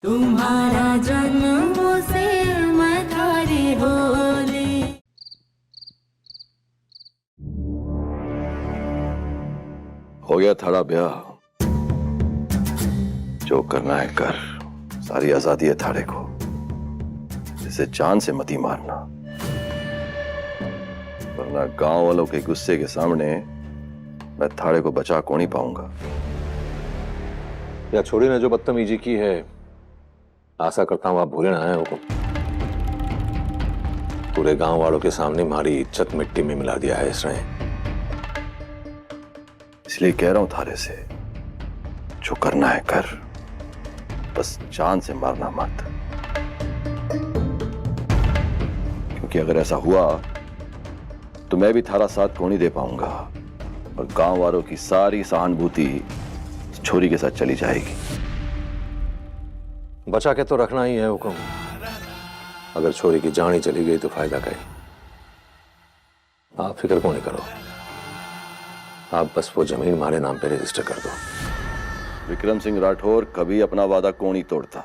तुम्हारा जन्म से मैं थारी होली। हो गया थारा ब्याह, जो करना है कर। सारी आजादी है थारे को, इसे जान से मती मारना, वरना गांव वालों के गुस्से के सामने मैं थारे को बचा को नहीं पाऊंगा। या छोड़ी ने जो बदतमीजी की है, आशा करता हूं आप भूले ना है हुक्म। पूरे गांव वालों के सामने हमारी इज्जत मिट्टी में मिला दिया है इसने। इसलिए कह रहा हूं थारे से, जो करना है कर, बस जान से मारना मत। क्योंकि अगर ऐसा हुआ तो मैं भी थारा साथ को नहीं दे पाऊंगा और गांव वालों की सारी सहानुभूति छोरी के साथ चली जाएगी। बचा के तो रखना ही है हुक्म। अगर छोरी की जान ही चली गई तो फायदा क्या। आप फिक्र क्यों नहीं करो, आप बस वो जमीन हमारे नाम पे रजिस्टर कर दो। विक्रम सिंह राठौर कभी अपना वादा को नहीं तोड़ता।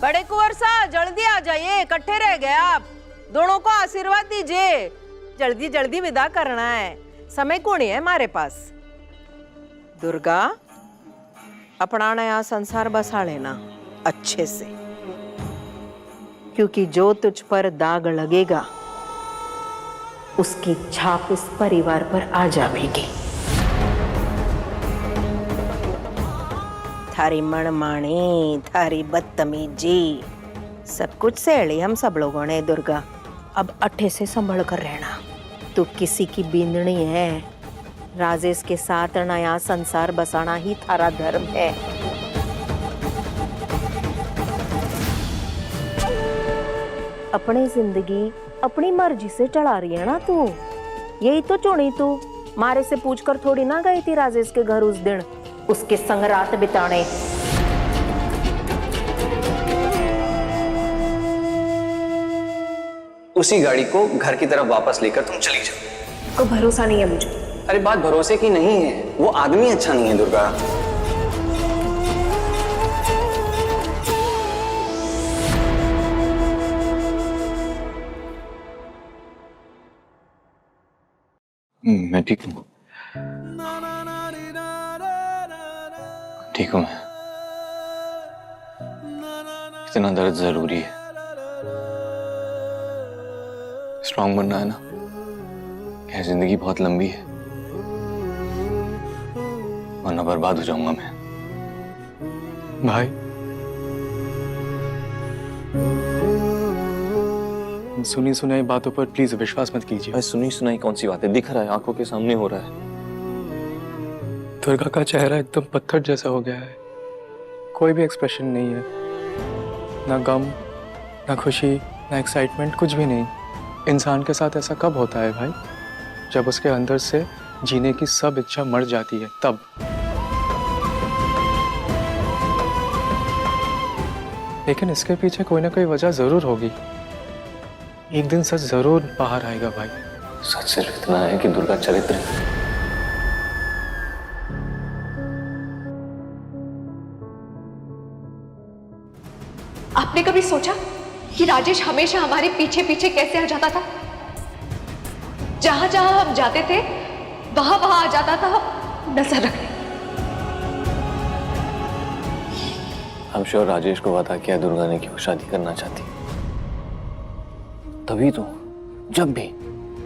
बड़े कुंवर साहब जल्दी आ जाइए, इकट्ठे रह गए आप। दोनों को आशीर्वाद दीजिए, जल्दी जल्दी विदा करना है, समय को नहीं है हमारे पास। दुर्गा, अपना नया संसार बसा लेना अच्छे से, क्योंकि जो तुझ पर दाग लगेगा उसकी छाप इस परिवार पर आ जाएगी। थारी मनमानी, थारी बदतमीजी, सब कुछ सहेली हम सब लोगों ने। दुर्गा, अब अट्ठे से संभल कर रहना। तू किसी की बींदनी है, राजेश के साथ नया संसार बसाना ही थारा धर्म है। अपनी जिंदगी अपनी मर्जी से चला रही है ना तू, यही तो चुनी तू। मारे से पूछकर थोड़ी ना गई थी राजेश के घर उस दिन, उसके संग रात बिताने। उसी गाड़ी को घर की तरफ वापस लेकर तुम चली जाओ। को भरोसा नहीं है मुझे। अरे बात भरोसे की नहीं है, वो आदमी अच्छा नहीं है दुर्गा। मैं ठीक हूँ, ठीक हूँ मैं। इतना दर्द जरूरी है, स्ट्रांग बनना है ना। यह जिंदगी बहुत लंबी है, वरना बर्बाद हो जाऊंगा मैं। भाई, सुनी सुनाई बातों पर प्लीज विश्वास मत कीजिए। भाई, सुनी सुनाई कौन सी बात है, दिख रहा है, आंखों के सामने हो रहा है। दुर्गा का चेहरा एकदम पत्थर जैसा हो गया है, कोई भी एक्सप्रेशन नहीं है, ना गम, ना खुशी, ना एक्साइटमेंट, कुछ भी नहीं। इंसान के साथ ऐसा कब होता है भाई? जब उसके अंदर से जीने की सब इच्छा मर जाती है, तब। लेकिन इसके पीछे कोई ना कोई वजह जरूर होगी। एक दिन सच जरूर बाहर आएगा भाई। सच सिर्फ इतना है कि दुर्गा चरित्र है। आपने कभी सोचा कि राजेश हमेशा हमारे पीछे पीछे कैसे आ जाता था? जहां जहां हम जाते थे वहां वहां आ जाता था नजर रखने। I'm sure राजेश को पता किया दुर्गा ने क्यों शादी करना चाहती। तभी तो जब भी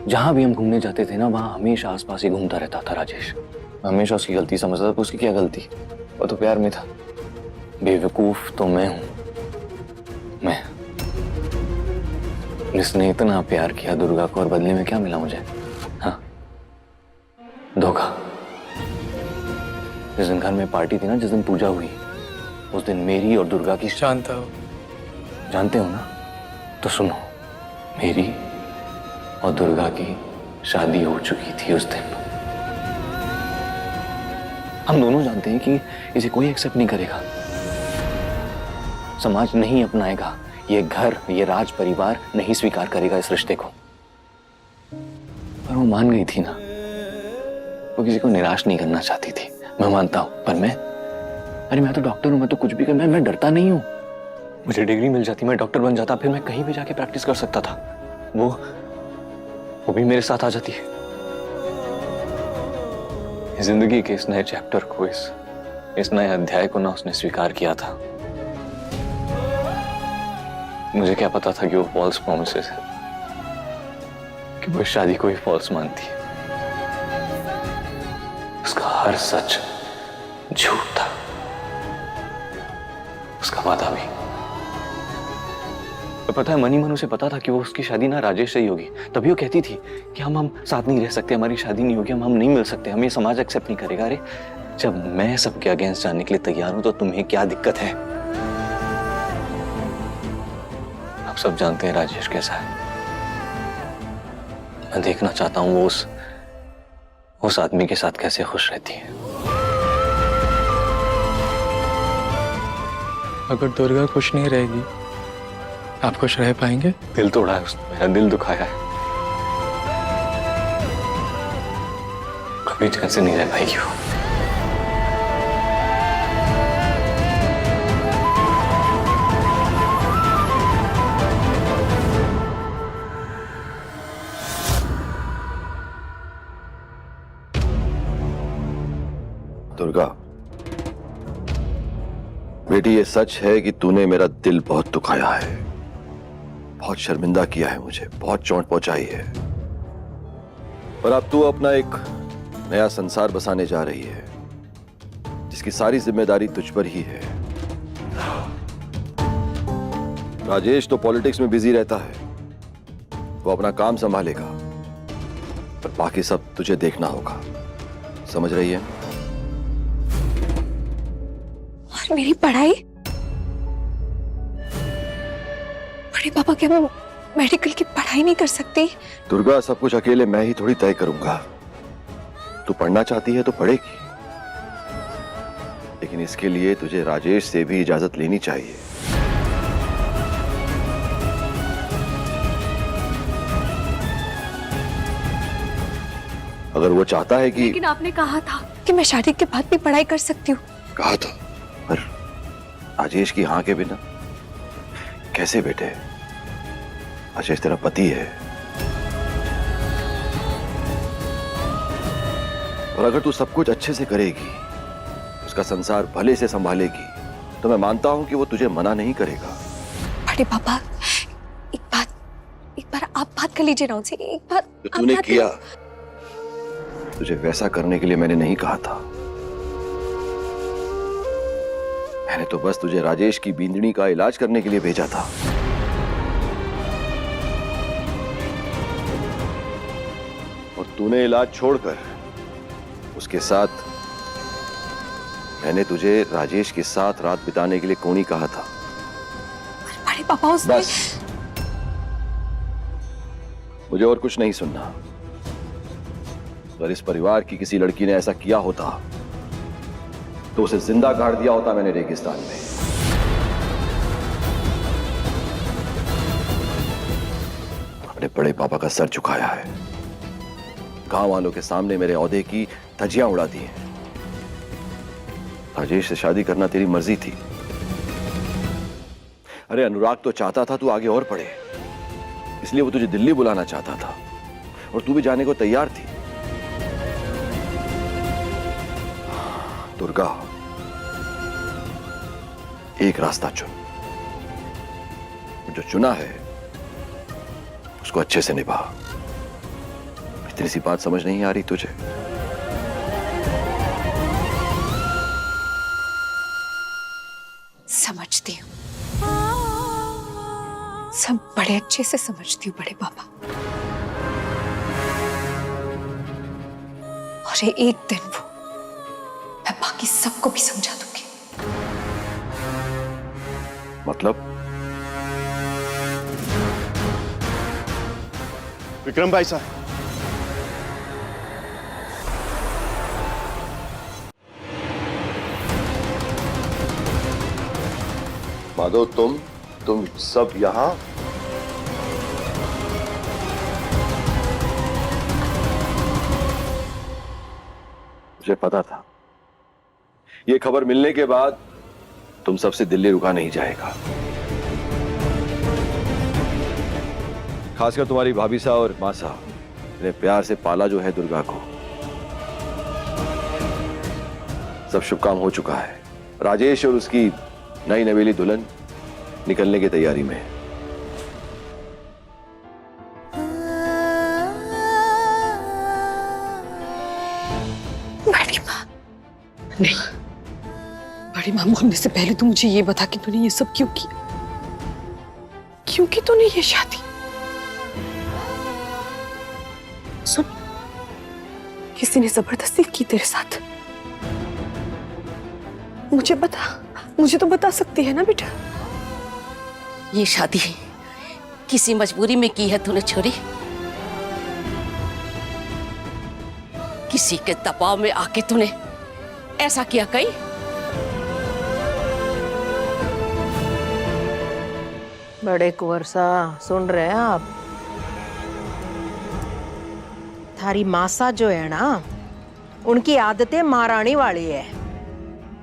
जहां भी हम घूमने जाते थे ना, वहां हमेशा आसपास ही घूमता रहता था राजेश। मैं हमेशा उसकी गलती समझता था। उसकी क्या गलती, वो तो प्यार में था। बेवकूफ तो मैं हूं, मैं जिसने इतना प्यार किया दुर्गा को, और बदले में क्या मिला मुझे? हाँ, धोखा। जिस दिन घर में पार्टी थी ना, जिस दिन पूजा हुई, उस दिन मेरी और दुर्गा की, जानता हो, जानते हो ना? तो सुनो, मेरी और दुर्गा की शादी हो चुकी थी उस दिन। हम दोनों जानते हैं कि इसे कोई एक्सेप्ट नहीं करेगा, समाज नहीं अपनाएगा, ये घर, ये राज परिवार नहीं स्वीकार करेगा इस रिश्ते को। वो मान गई थी ना, वो किसी को निराश नहीं करना चाहती थी, मैं मानता हूँ। पर मैं तो डॉक्टर हूँ, मैं तो कुछ भी कर, मैं डरता नहीं हूँ। मुझे डिग्री मिल जाती, मैं डॉक्टर बन जाता, फिर मैं कहीं भी जाके प्रैक्टिस कर सकता था। वो भी मेरे साथ आ जाती। जिंदगी के इस नए चैप्टर को, इस नए अध्याय को ना उसने स्वीकार किया था। मुझे क्या पता था कि वो फॉल्स प्रॉमिसेस है, कि वो इस शादी को ही फॉल्स मानती है। उसका हर सच झूठ था, उसका वादा भी। और पता है, मनी मन उसे पता था कि वो उसकी शादी ना राजेश से ही होगी। तभी वो कहती थी कि हम साथ नहीं रह सकते, हमारी शादी नहीं होगी, हम नहीं मिल सकते, हम ये समाज एक्सेप्ट नहीं करेगा। अरे जब मैं सबके अगेंस्ट जाने के लिए तैयार हूं तो तुम्हें क्या दिक्कत है? आप सब जानते हैं राजेश कैसा है। मैं देखना चाहता हूं वो उस आदमी के साथ कैसे खुश रहती है। अगर दुर्गा खुश नहीं रहेगी, आप खुश रह पाएंगे? दिल तोड़ा है उसने, मेरा दिल दुखाया है। कभी चैन से नहीं रह पाएगी वो। दुर्गा बेटी, ये सच है कि तूने मेरा दिल बहुत दुखाया है, बहुत शर्मिंदा किया है मुझे, बहुत चोट पहुंचाई है। पर अब तू अपना एक नया संसार बसाने जा रही है, जिसकी सारी जिम्मेदारी तुझ पर ही है। राजेश तो पॉलिटिक्स में बिजी रहता है, वो अपना काम संभालेगा, पर बाकी सब तुझे देखना होगा। समझ रही है? और मेरी पढ़ाई? बड़े पापा, क्या मैं मेडिकल की पढ़ाई नहीं कर सकती? दुर्गा, सब कुछ अकेले मैं ही थोड़ी तय करूंगा। तू पढ़ना चाहती है तो पढ़ेगी, लेकिन इसके लिए तुझे राजेश से भी इजाजत लेनी चाहिए। अगर वो चाहता है कि... लेकिन आपने कहा था कि मैं शादी के बाद भी पढ़ाई कर सकती हूँ। कहा था, पर राजेश की हाँ के बिना कैसे बेटे? राजेश तेरा पति है, और अगर तू सब कुछ अच्छे से करेगी, उसका संसार भले से संभालेगी, तो मैं मानता हूं कि वो तुझे मना नहीं करेगा। बड़े पापा, एक बार आप बात कर लीजिए ना उनसे। एक बार जो तूने किया, तुझे वैसा करने के लिए मैंने नहीं कहा था। मैंने तो बस तुझे राजेश की बींदनी का इलाज करने के लिए भेजा था। और तूने इलाज छोड़कर उसके साथ, मैंने तुझे राजेश के साथ रात बिताने के लिए कौन ही कहा था। बड़े पापा, उसने... बस, मुझे और कुछ नहीं सुनना। अगर इस परिवार की किसी लड़की ने ऐसा किया होता तो उसे जिंदा गाड़ दिया होता मैंने रेगिस्तान में। अपने बड़े पापा का सर झुकाया है, गांव वालों के सामने मेरे ओहदे की धज्जियां उड़ा दी हैं। राजेश से शादी करना तेरी मर्जी थी। अरे अनुराग तो चाहता था तू आगे और पढ़े, इसलिए वो तुझे दिल्ली बुलाना चाहता था, और तू भी जाने को तैयार थी। दुर्गा, एक रास्ता चुन, जो चुना है उसको अच्छे से निभा। इतनी सी बात समझ नहीं आ रही तुझे? समझती हूँ, सब बड़े अच्छे से समझती हूँ बड़े पापा। और एक दिन वो मैं बाकी सबको भी समझा दूंगी। मतलब? विक्रम भाई साहब, माधव, तुम सब यहां? मुझे पता था ये खबर मिलने के बाद तुम सबसे दिल्ली रुका नहीं जाएगा। खासकर तुम्हारी भाभी सा और माँ सा ने प्यार से पाला जो है दुर्गा को। सब शुभ काम हो चुका है। राजेश और उसकी नई नवेली दुल्हन निकलने की तैयारी में है। बड़ी माँ, नहीं, बड़ी माँ मरने से पहले तू मुझे ये बता कि तूने ये सब क्यों किया? क्यों की तूने ये शादी? सुन, किसी ने जबरदस्ती की तेरे साथ? मुझे बता, मुझे तो बता सकती है ना बेटा? ये शादी किसी मजबूरी में की है तूने छोरी? किसी के दबाव में आके तूने ऐसा किया कहीं? बड़े कुंवर सा, सुन रहे हैं आप? थारी मासा जो है ना, उनकी आदतें महारानी वाली है,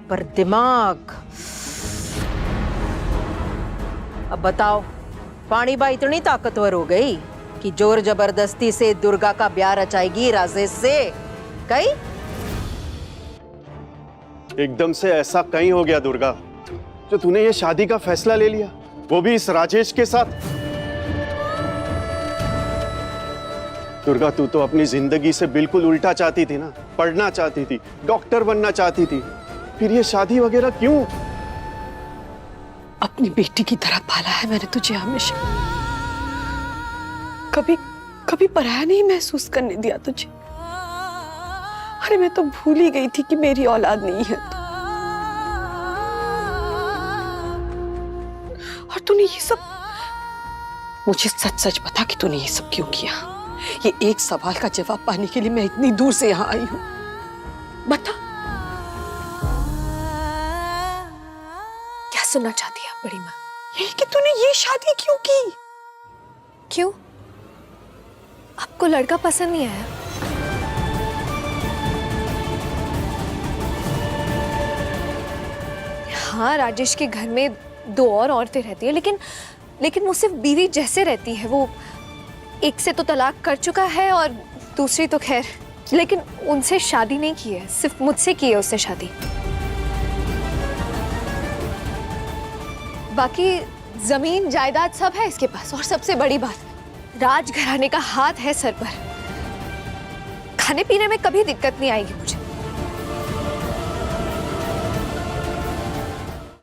पर दिमाग। अब बताओ, पानी बा इतनी ताकतवर हो गई कि जोर जबरदस्ती से दुर्गा का ब्याह रचाएगी राजेश से? कहीं एकदम से ऐसा कहीं हो गया दुर्गा, जो तूने ये शादी का फैसला ले लिया, वो भी इस राजेश के साथ? दुर्गा, तू तो अपनी जिंदगी से बिल्कुल उल्टा चाहती थी ना, पढ़ना चाहती थी, डॉक्टर बनना चाहती थी, फिर ये शादी वगैरह क्यों? अपनी बेटी की तरह पाला है मैंने तुझे हमेशा, कभी कभी पराया नहीं महसूस करने दिया तुझे। अरे मैं तो भूल ही गई थी कि मेरी औलाद नहीं है तू। और तूने ये सब, मुझे सच सच बता कि तूने ये सब क्यों किया? ये एक सवाल का जवाब पाने के लिए मैं इतनी दूर से यहाँ आई हूँ। बता, क्या सुनना चाहती है बड़ी माँ? यही कि तूने ये शादी क्यों की? क्यों? आपको लड़का पसंद नहीं आया? हाँ, राजेश के घर में 2 और औरतें रहती है, लेकिन वो सिर्फ बीवी जैसे रहती है। वो एक से तो तलाक कर चुका है और दूसरी तो खैर, लेकिन उनसे शादी नहीं की है, सिर्फ मुझसे की है उससे शादी। बाकी जमीन जायदाद सब है इसके पास, और सबसे बड़ी बात, राजघराने का हाथ है सर पर। खाने पीने में कभी दिक्कत नहीं आएगी मुझे।